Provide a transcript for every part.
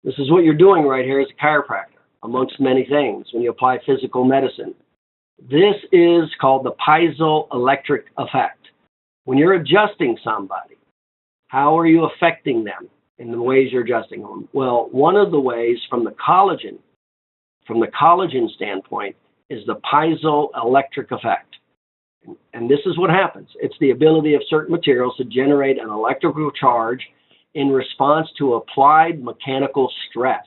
This is what you're doing right here as a chiropractor, amongst many things, when you apply physical medicine. This is called the piezoelectric effect. When you're adjusting somebody, how are you affecting them in the ways you're adjusting them? Well, one of the ways from the collagen standpoint, is the piezoelectric effect. And this is what happens. It's the ability of certain materials to generate an electrical charge in response to applied mechanical stress.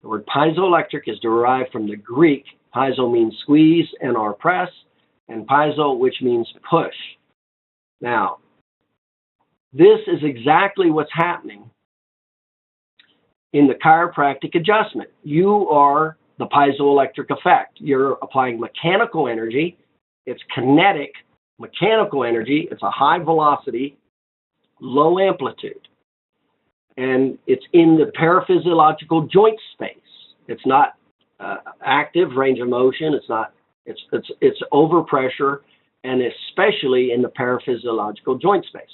The word piezoelectric is derived from the Greek. Piezo means squeeze and/or press, and piezo, which means push. Now, this is exactly what's happening in the chiropractic adjustment. You are the piezoelectric effect. You're applying mechanical energy. It's kinetic mechanical energy. It's a high velocity, low amplitude. And it's in the paraphysiological joint space. It's not active range of motion. It's overpressure, and especially in the paraphysiological joint space.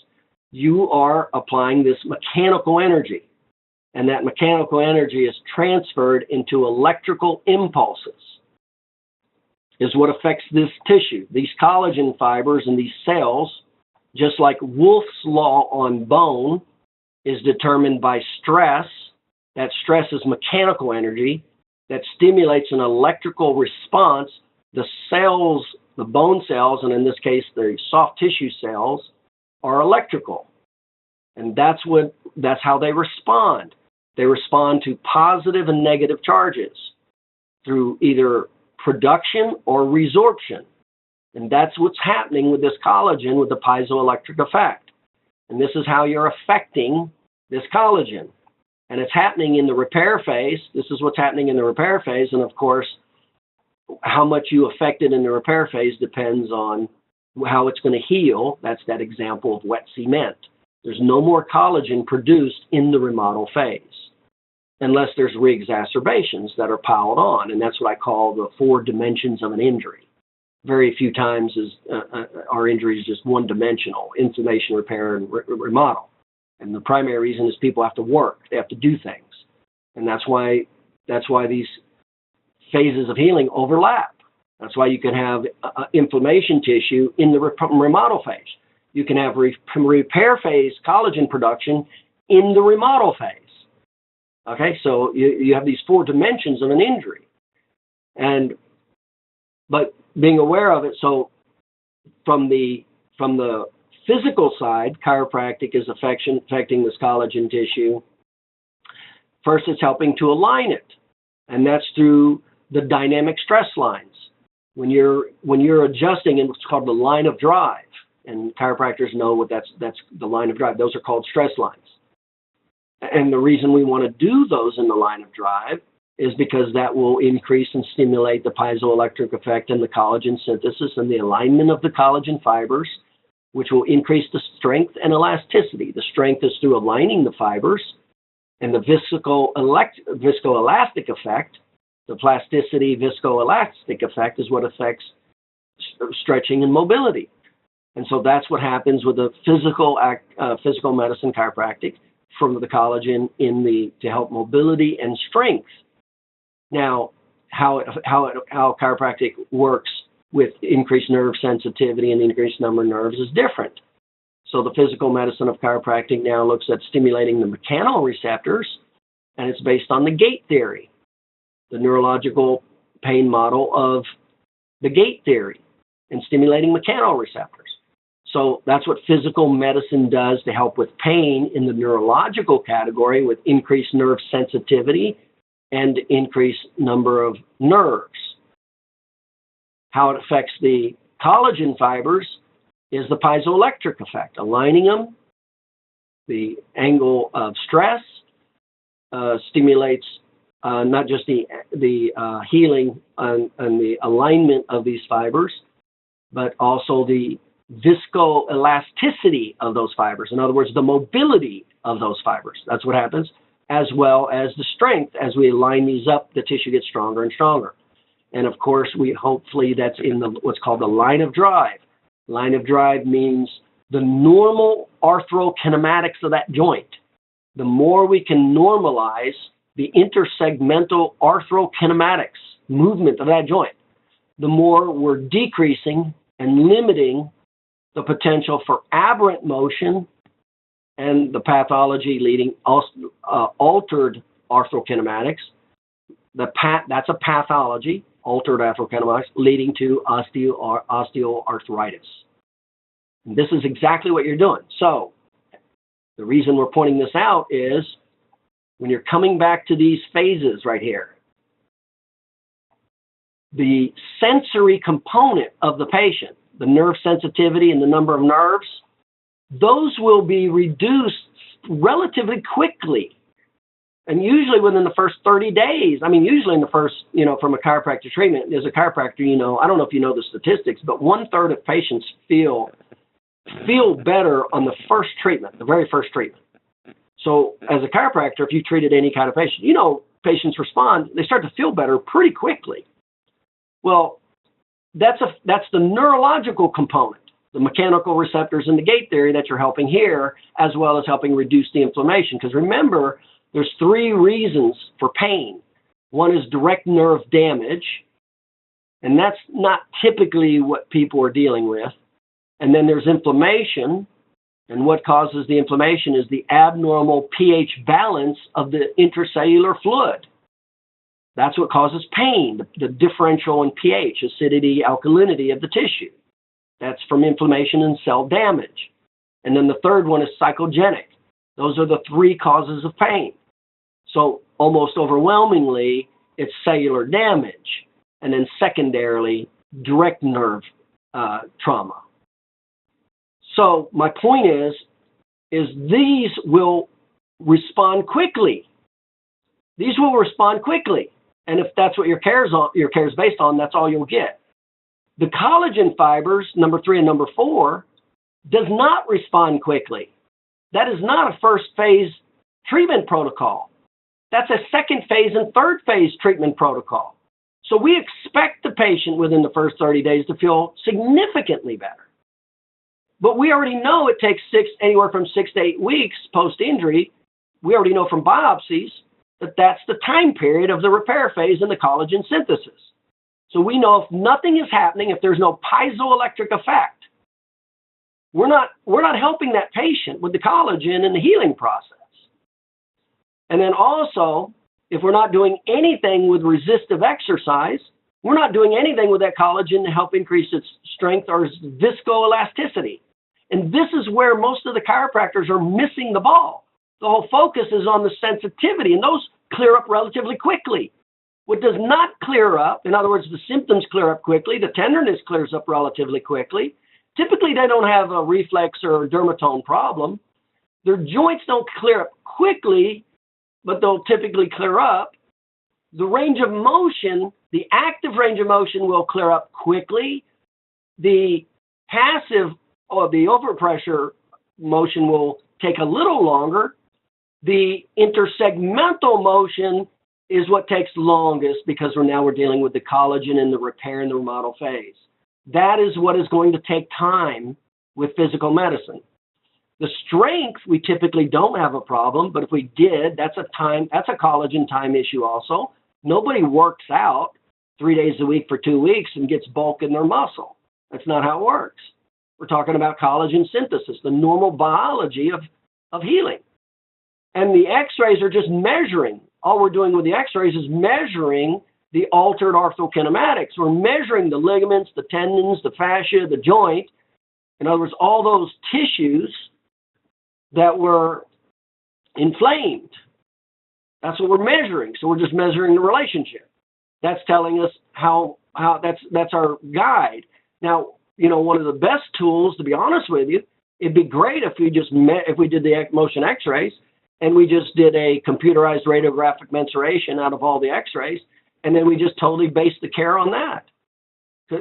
You are applying this mechanical energy, and that mechanical energy is transferred into electrical impulses, is what affects this tissue. These collagen fibers and these cells, just like Wolff's law on bone, is determined by stress. That stress is mechanical energy that stimulates an electrical response. The cells, the bone cells, and in this case, the soft tissue cells, are electrical. And that's how they respond. They respond to positive and negative charges through either production or resorption. And that's what's happening with this collagen with the piezoelectric effect. And this is how you're affecting this collagen. And it's happening in the repair phase. This is what's happening in the repair phase. And of course, how much you affect it in the repair phase depends on how it's going to heal. That's that example of wet cement. There's no more collagen produced in the remodel phase unless there's re-exacerbations that are piled on. And that's what I call the 4 dimensions of an injury. Very few times our injury is just one-dimensional: inflammation, repair, and remodel. And the primary reason is people have to work. They have to do things. And that's why these phases of healing overlap. That's why you can have inflammation tissue in the remodel phase. You can have repair phase collagen production in the remodel phase. Okay, so you have these 4 dimensions of an injury. But being aware of it, so from the physical side, chiropractic is affecting this collagen tissue. First, it's helping to align it, and that's through the dynamic stress lines. When you're adjusting in what's called the line of drive, and chiropractors know what that's the line of drive. Those are called stress lines. And the reason we want to do those in the line of drive is because that will increase and stimulate the piezoelectric effect and the collagen synthesis and the alignment of the collagen fibers, which will increase the strength and elasticity. The strength is through aligning the fibers, and the viscoelastic effect, the plasticity viscoelastic effect, is what affects stretching and mobility. And so that's what happens with the physical medicine chiropractic from the collagen to help mobility and strength. Now, how chiropractic works with increased nerve sensitivity and increased number of nerves is different. So the physical medicine of chiropractic now looks at stimulating the mechanoreceptors, and it's based on the gate theory, the neurological pain model of the gate theory, and stimulating mechanoreceptors. So that's what physical medicine does to help with pain in the neurological category, with increased nerve sensitivity and increased number of nerves. How it affects the collagen fibers is the piezoelectric effect, aligning them. The angle of stress stimulates not just the healing and the alignment of these fibers, but also the viscoelasticity of those fibers. In other words, the mobility of those fibers. That's what happens, as well as the strength. As we align these up, the tissue gets stronger and stronger. And of course, hopefully that's in what's called the line of drive. Line of drive means the normal arthrokinematics of that joint. The more we can normalize the intersegmental arthrokinematics, movement of that joint, the more we're decreasing and limiting the potential for aberrant motion and the pathology leading altered arthrokinematics. That's a pathology, altered arthrokinematics, leading to osteoarthritis. And this is exactly what you're doing. So the reason we're pointing this out is when you're coming back to these phases right here, the sensory component of the patient, the nerve sensitivity and the number of nerves, those will be reduced relatively quickly. And usually within the first 30 days, usually in the first, from a chiropractic treatment, as a chiropractor, I don't know if you know the statistics, but 1/3 of patients feel better on the first treatment, the very first treatment. So as a chiropractor, if you treated any kind of patient, patients respond, they start to feel better pretty quickly. Well, that's the neurological component, the mechanical receptors and the gate theory that you're helping here, as well as helping reduce the inflammation. Because remember, there's 3 reasons for pain. One is direct nerve damage, and that's not typically what people are dealing with. And then there's inflammation, and what causes the inflammation is the abnormal pH balance of the intracellular fluid. That's what causes pain, the differential in pH, acidity, alkalinity of the tissue. That's from inflammation and cell damage. And then the third one is psychogenic. Those are the 3 causes of pain. So almost overwhelmingly, it's cellular damage, and then secondarily, direct nerve trauma. So my point is these will respond quickly. These will respond quickly. And if that's what your care is based on, that's all you'll get. The collagen fibers, number 3 and number 4, does not respond quickly. That is not a first phase treatment protocol. That's a second phase and third phase treatment protocol. So we expect the patient within the first 30 days to feel significantly better. But we already know it takes anywhere from 6 to 8 weeks post-injury. We already know from biopsies that that's the time period of the repair phase and the collagen synthesis. So we know if nothing is happening, if there's no piezoelectric effect, we're not helping that patient with the collagen and the healing process. And then also, if we're not doing anything with resistive exercise, we're not doing anything with that collagen to help increase its strength or its viscoelasticity. And this is where most of the chiropractors are missing the ball. The whole focus is on the sensitivity, and those clear up relatively quickly. What does not clear up, in other words, the symptoms clear up quickly, the tenderness clears up relatively quickly. Typically, they don't have a reflex or a dermatome problem. Their joints don't clear up quickly, but they'll typically clear up. The range of motion, the active range of motion will clear up quickly. The passive or the overpressure motion will take a little longer. The intersegmental motion is what takes longest because we're dealing with the collagen and the repair and the remodel phase. That is what is going to take time with physical medicine. The strength, we typically don't have a problem, but if we did, that's a collagen time issue also. Nobody works out 3 days a week for 2 weeks and gets bulk in their muscle. That's not how it works. We're talking about collagen synthesis, the normal biology of healing. And the x-rays are just measuring. All we're doing with the x-rays is measuring the altered arthrokinematics. We're measuring the ligaments, the tendons, the fascia, the joint. In other words, all those tissues that were inflamed. That's what we're measuring. So we're just measuring the relationship. That's telling us how that's our guide. Now, one of the best tools, to be honest with you, it'd be great if we did the motion x-rays and we just did a computerized radiographic mensuration out of all the x-rays, and then we just totally based the care on that.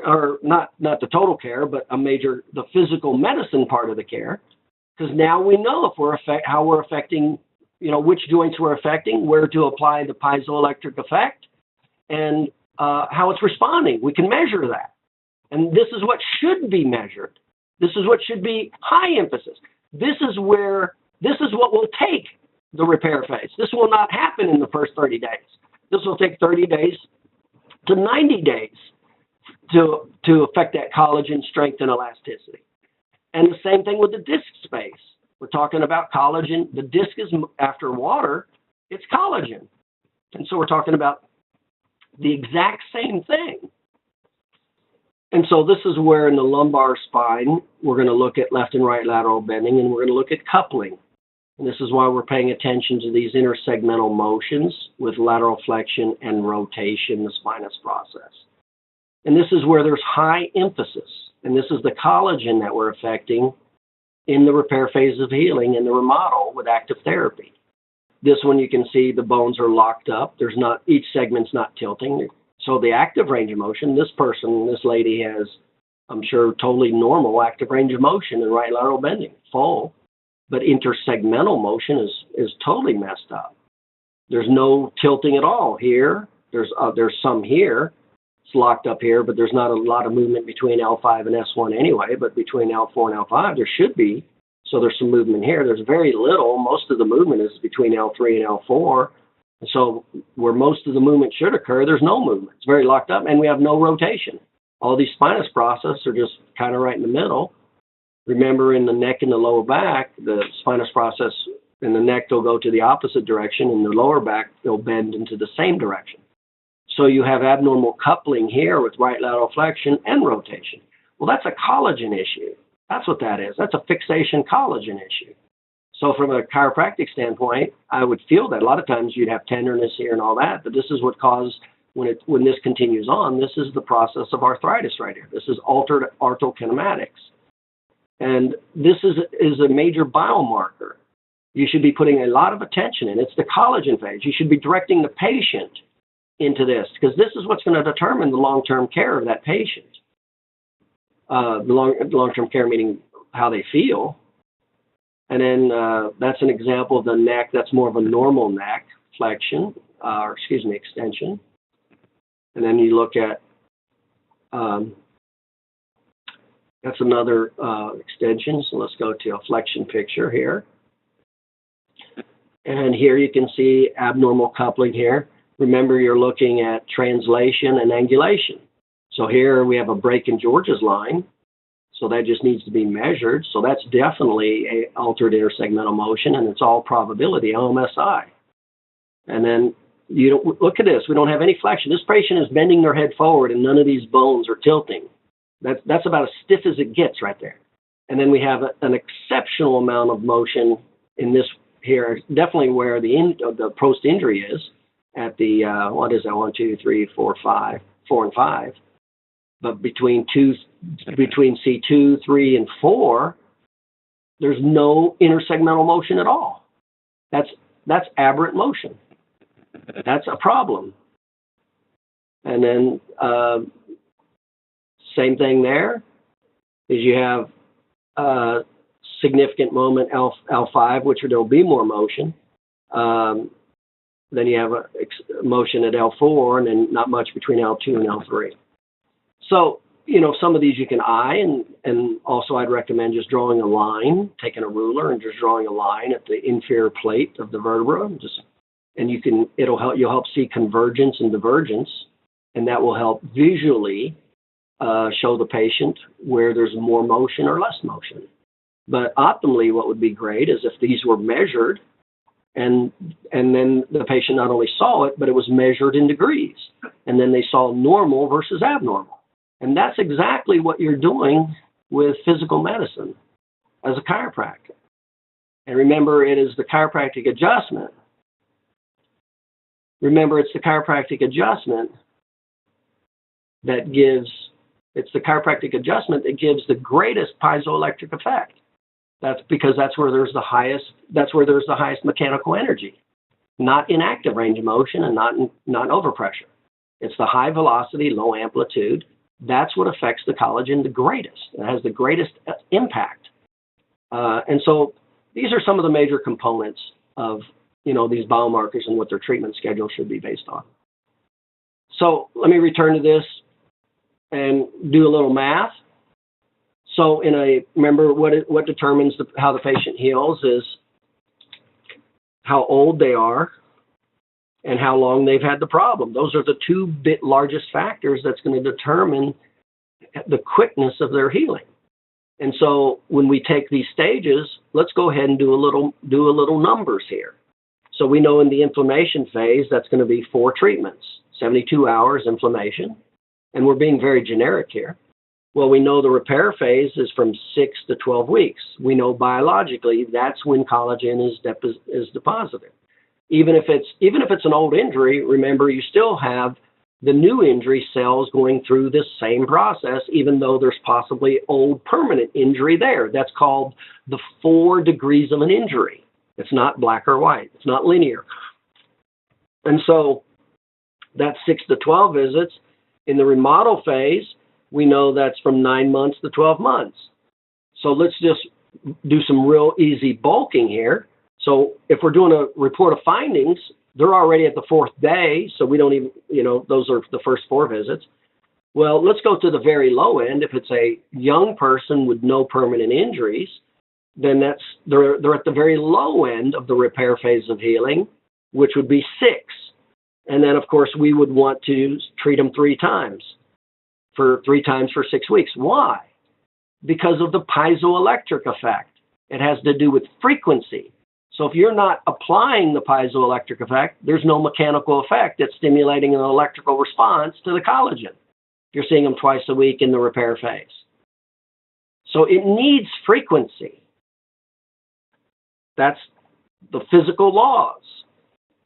Or not the total care, but the physical medicine part of the care. Because now we know how we're affecting, which joints we're affecting, where to apply the piezoelectric effect, and how it's responding. We can measure that. And this is what should be measured. This is what should be high emphasis. This is what will take the repair phase. This will not happen in the first 30 days. This will take 30 days to 90 days to affect that collagen strength and elasticity. And the same thing with the disc space. We're talking about collagen. The disc is, after water, it's collagen. And so we're talking about the exact same thing. And so this is where in the lumbar spine, we're going to look at left and right lateral bending, and we're going to look at coupling. And this is why we're paying attention to these intersegmental motions with lateral flexion and rotation, the spinous process. And this is where there's high emphasis. And this is the collagen that we're affecting in the repair phase of healing and the remodel with active therapy. This one you can see the bones are locked up. There's not, each segment's not tilting. So the active range of motion, this person, this lady has, I'm sure, totally normal active range of motion and right lateral bending, full. But intersegmental motion is totally messed up. There's no tilting at all here. There's some here. It's locked up here, but there's not a lot of movement between L5 and S1 anyway, but between L4 and L5 there should be. So there's some movement here. There's very little. Most of the movement is between L3 and L4. And so where most of the movement should occur, there's no movement. It's very locked up, and we have no rotation. All these spinous processes are just kind of right in the middle. Remember, in the neck and the lower back, the spinous process in the neck will go to the opposite direction. In the lower back, they'll bend into the same direction. So you have abnormal coupling here with right lateral flexion and rotation. Well, that's a collagen issue. That's what that is. That's a fixation collagen issue. So from a chiropractic standpoint, I would feel that a lot of times you'd have tenderness here and all that, but this is what caused, when this continues on, this is the process of arthritis right here. This is altered arthrokinematics. And this is a major biomarker. You should be putting a lot of attention in. It's the collagen phase. You should be directing the patient into this, because this is what's going to determine the long-term care of that patient. The long-term care meaning how they feel. And then that's an example of the neck. That's more of a normal neck flexion, extension. And then you look at, that's another extension. So let's go to a flexion picture here. And here you can see abnormal coupling here. Remember, you're looking at translation and angulation. So here we have a break in George's line. So that just needs to be measured. So that's definitely an altered intersegmental motion, and it's all probability, LMSI. And then you don't, look at this. We don't have any flexion. This patient is bending their head forward, and none of these bones are tilting. That's about as stiff as it gets right there. And then we have an exceptional amount of motion in this here, definitely where the post-injury is at the, what is that, 1, 2, 3, 4, 5, 4 and 5. But between C2, 3, and 4, there's no intersegmental motion at all. That's aberrant motion. That's a problem. And then same thing there is you have significant moment L5, which there'll be more motion. Then you have a motion at L4, and then not much between L2 and L3. So, some of these you can eye, and also I'd recommend just drawing a line, taking a ruler and just drawing a line at the inferior plate of the vertebra. You'll help see convergence and divergence, and that will help visually show the patient where there's more motion or less motion. But optimally, what would be great is if these were measured, and then the patient not only saw it, but it was measured in degrees, and then they saw normal versus abnormal. And that's exactly what you're doing with physical medicine as a chiropractor. And remember, it is the chiropractic adjustment. Remember, it's the chiropractic adjustment that gives the greatest piezoelectric effect. That's because that's where there's the highest mechanical energy, not in active range of motion and not overpressure. It's the high velocity, low amplitude. That's what affects the collagen the greatest. It has the greatest impact. And so these are some of the major components of, these biomarkers and what their treatment schedule should be based on. So let me return to this and do a little math. So remember what determines how the patient heals is how old they are, and how long they've had the problem. Those are the two largest factors that's going to determine the quickness of their healing. And so when we take these stages, let's go ahead and do a little numbers here. So we know in the inflammation phase, that's going to be 4 treatments, 72 hours inflammation. And we're being very generic here. Well, we know the repair phase is from 6 to 12 weeks. We know biologically that's when collagen is deposited. Even if it's an old injury, remember you still have the new injury cells going through this same process, even though there's possibly old permanent injury there. That's called the 4 degrees of an injury. It's not black or white. It's not linear. And so that's 6 to 12 visits. In the remodel phase, we know that's from 9 months to 12 months. So let's just do some real easy bulking here. So if we're doing a report of findings, they're already at the 4th day, so we don't even, those are the first 4 visits. Well, let's go to the very low end. If it's a young person with no permanent injuries, then they're at the very low end of the repair phase of healing, which would be 6. And then, of course, we would want to treat them 3 times for 6 weeks. Why? Because of the piezoelectric effect. It has to do with frequency. So if you're not applying the piezoelectric effect, there's no mechanical effect that's stimulating an electrical response to the collagen. You're seeing them twice a week in the repair phase. So it needs frequency. That's the physical laws.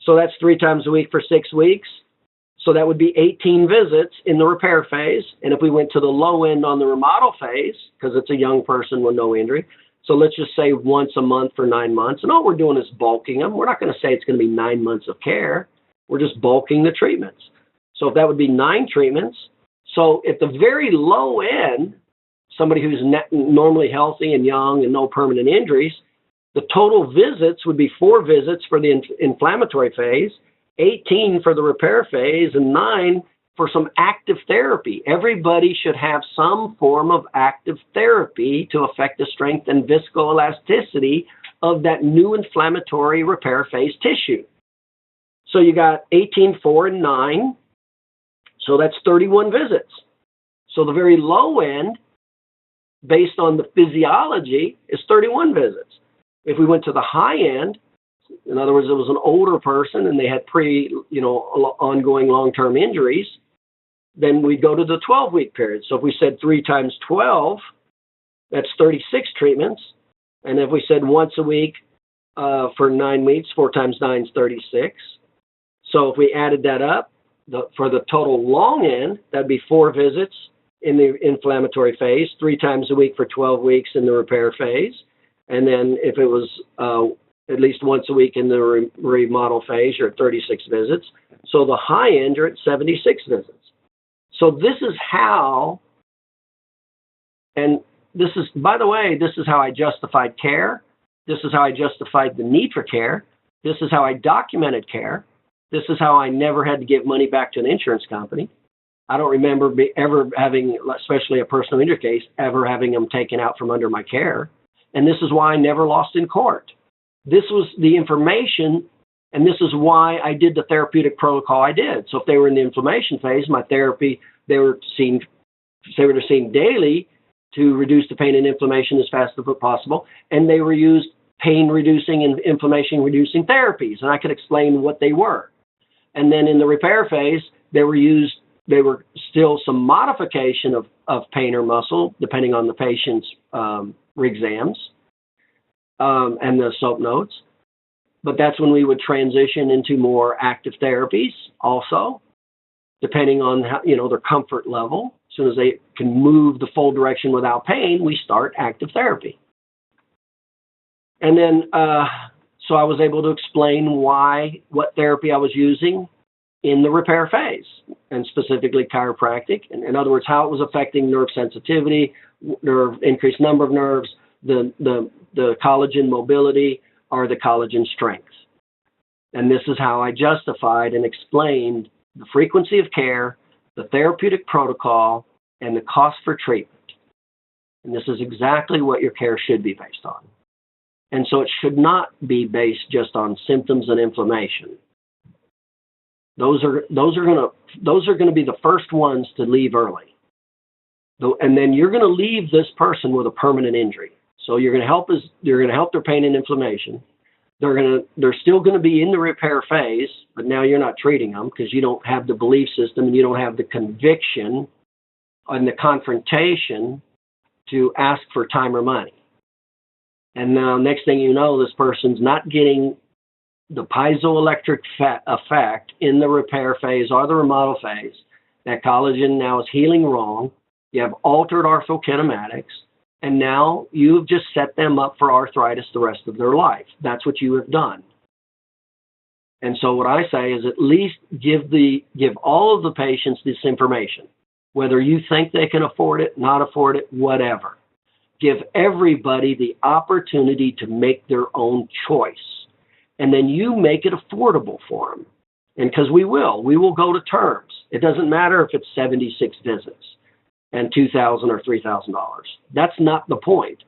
So that's 3 times a week for 6 weeks. So that would be 18 visits in the repair phase. And if we went to the low end on the remodel phase, because it's a young person with no injury, so let's just say once a month for 9 months. And all we're doing is bulking them. We're not going to say it's going to be 9 months of care. We're just bulking the treatments. So if that would be 9 treatments. So at the very low end, somebody who's normally healthy and young and no permanent injuries, the total visits would be 4 visits for the inflammatory phase, 18 for the repair phase, and 9 for some active therapy. Everybody should have some form of active therapy to affect the strength and viscoelasticity of that new inflammatory repair phase tissue. So you got 18, 4, and 9. So that's 31 visits. So the very low end, based on the physiology, is 31 visits. If we went to the high end, in other words, it was an older person and they had ongoing long-term injuries, then we'd go to the 12-week period. So if we said 3 times 12, that's 36 treatments. And if we said once a week for 9 weeks, 4 times 9 is 36. So if we added that up, for the total long end, that'd be 4 visits in the inflammatory phase, 3 times a week for 12 weeks in the repair phase. And then if it was at least once a week in the remodel phase, you're at 36 visits. So the high end, you're at 76 visits. So this is how, and this is, by the way, this is how I justified care. This is how I justified the need for care. This is how I documented care. This is how I never had to give money back to an insurance company. I don't remember ever having, especially a personal injury case, ever having them taken out from under my care. And this is why I never lost in court. This was the information, and this is why I did the therapeutic protocol I did. So if they were in the inflammation phase, my therapy, they were seen daily to reduce the pain and inflammation as fast as possible, and they were used pain-reducing and inflammation-reducing therapies, and I could explain what they were. And then in the repair phase, they were still some modification of pain or muscle, depending on the patient's exams and the SOAP notes. But that's when we would transition into more active therapies also, depending on how, their comfort level. As soon as they can move the full direction without pain, we start active therapy. And then, so I was able to explain what therapy I was using in the repair phase, and specifically chiropractic. And in other words, how it was affecting nerve sensitivity, increased number of nerves, the collagen mobility, or the collagen strength. And this is how I justified and explained the frequency of care, the therapeutic protocol, and the cost for treatment. And this is exactly what your care should be based on. And so it should not be based just on symptoms and inflammation. Those are going to be the first ones to leave early. And then you're going to leave this person with a permanent injury. So you're going to help their pain and inflammation. They're still going to be in the repair phase, but now you're not treating them because you don't have the belief system and you don't have the conviction and the confrontation to ask for time or money. And now next thing you know, this person's not getting the piezoelectric effect in the repair phase or the remodel phase. That collagen now is healing wrong. You have altered orthokinematics, and now you've just set them up for arthritis the rest of their life. That's what you have done. And so what I say is at least give all of the patients this information, whether you think they can afford it, not afford it, whatever. Give everybody the opportunity to make their own choice. And then you make it affordable for them. And because we will go to terms. It doesn't matter if it's 76 visits and $2,000 or $3,000. That's not the point.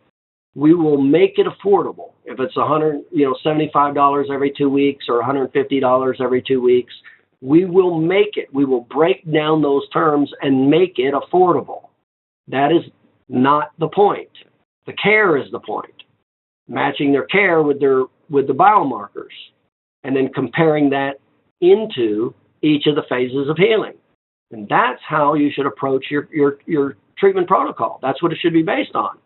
We will make it affordable. If it's $75 every 2 weeks or $150 every 2 weeks, we will make it. We will break down those terms and make it affordable. That is not the point. The care is the point. Matching their care with the biomarkers, and then comparing that into each of the phases of healing. And that's how you should approach your treatment protocol. That's what it should be based on.